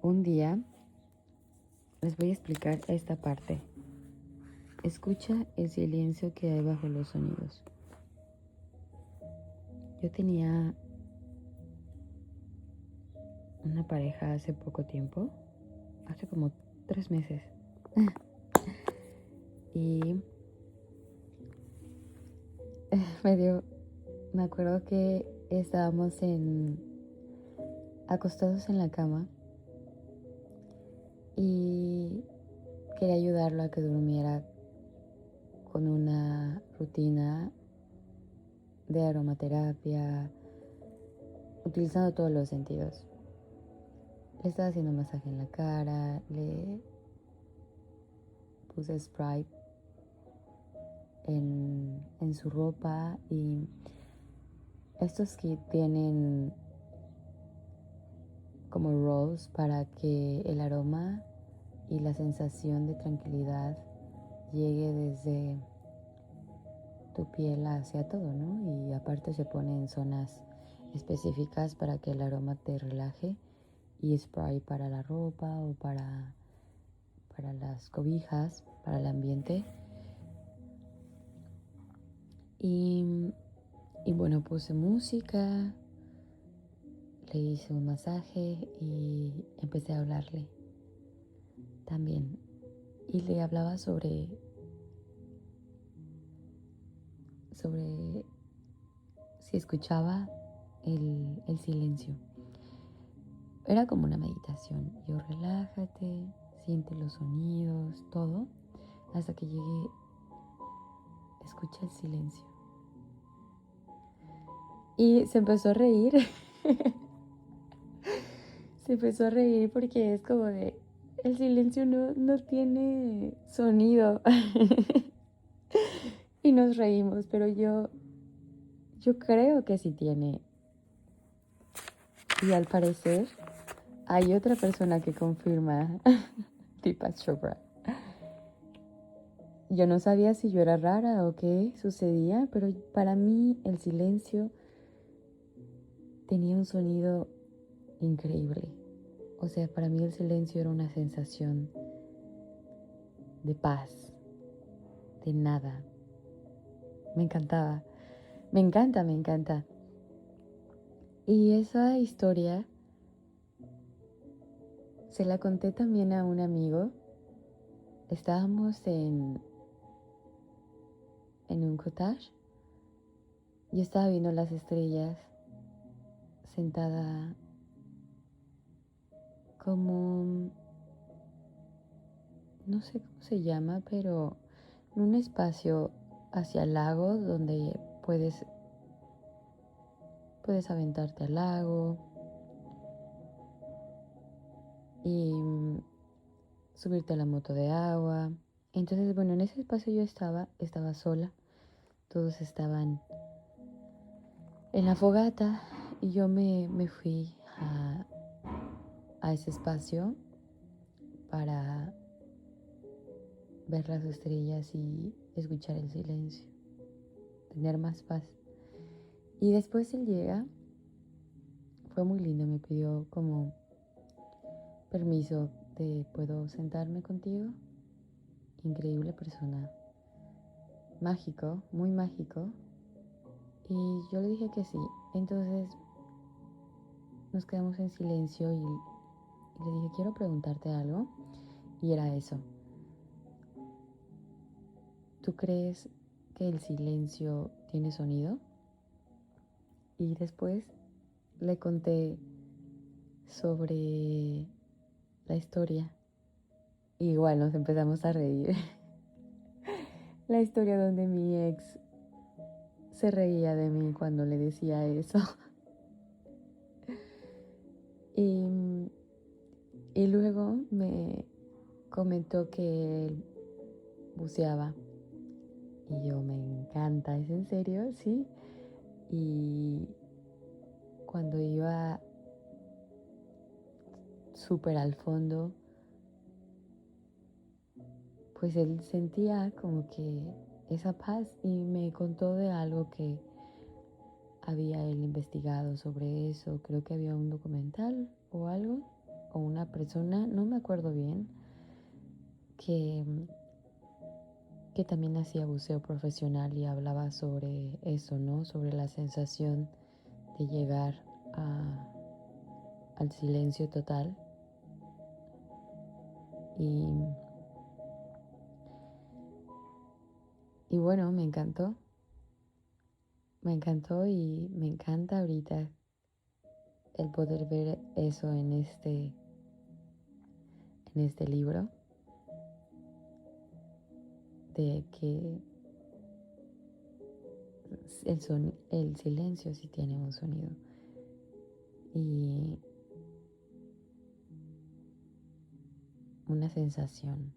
un día les voy a explicar esta parte. Escucha el silencio que hay bajo los sonidos. Yo tenía una pareja hace poco tiempo, hace como 3 meses. Y me acuerdo que estábamos acostados en la cama y quería ayudarlo a que durmiera con una rutina de aromaterapia, utilizando todos los sentidos. Le estaba haciendo masaje en la cara, le puse spray en su ropa, y estos kits tienen como rolls para que el aroma y la sensación de tranquilidad llegue desde tu piel hacia todo, ¿no? Y aparte se pone en zonas específicas para que el aroma te relaje, y spray para la ropa o para las cobijas, para el ambiente. Y bueno, puse música, le hice un masaje y empecé a hablarle también. Y le hablaba sobre si escuchaba el silencio. Era como una meditación. Yo, relájate, siente los sonidos, todo, hasta que llegue, escucha el silencio. Y se empezó a reír. Se empezó a reír porque es como de, el silencio no tiene sonido. Y nos reímos, pero yo creo que sí tiene. Y al parecer hay otra persona que confirma, Deepak Chopra. Yo no sabía si yo era rara o qué sucedía, pero para mí el silencio tenía un sonido increíble. O sea, para mí el silencio era una sensación de paz, de nada. Me encantaba. Me encanta. Y esa historia se la conté también a un amigo. Estábamos en un cottage. Yo estaba viendo las estrellas, sentada como, no sé cómo se llama, pero en un espacio hacia el lago donde puedes aventarte al lago y subirte a la moto de agua. Entonces, bueno, en ese espacio yo estaba sola. Todos estaban en la fogata y yo me fui a ese espacio para ver las estrellas y escuchar el silencio, tener más paz. Y después él llega, fue muy lindo, me pidió como permiso de, ¿puedo sentarme contigo? Increíble persona, mágico, muy mágico. Y yo le dije que sí. Entonces nos quedamos en silencio y le dije, quiero preguntarte algo. Y era eso. ¿Tú crees que el silencio tiene sonido? Y después le conté sobre la historia. Y igual nos empezamos a reír. La historia donde mi ex se reía de mí cuando le decía eso. Y luego me comentó que él buceaba. Y yo, me encanta, ¿es en serio? Sí. Y cuando iba súper al fondo, pues él sentía como que esa paz, y me contó de algo que había él investigado sobre eso. Creo que había un documental o algo, o una persona, no me acuerdo bien, que, que también hacía buceo profesional y hablaba sobre eso, ¿no? Sobre la sensación de llegar al silencio total. Y, y bueno, me encantó y me encanta ahorita el poder ver eso en este libro, de que el silencio sí tiene un sonido. Y una sensación.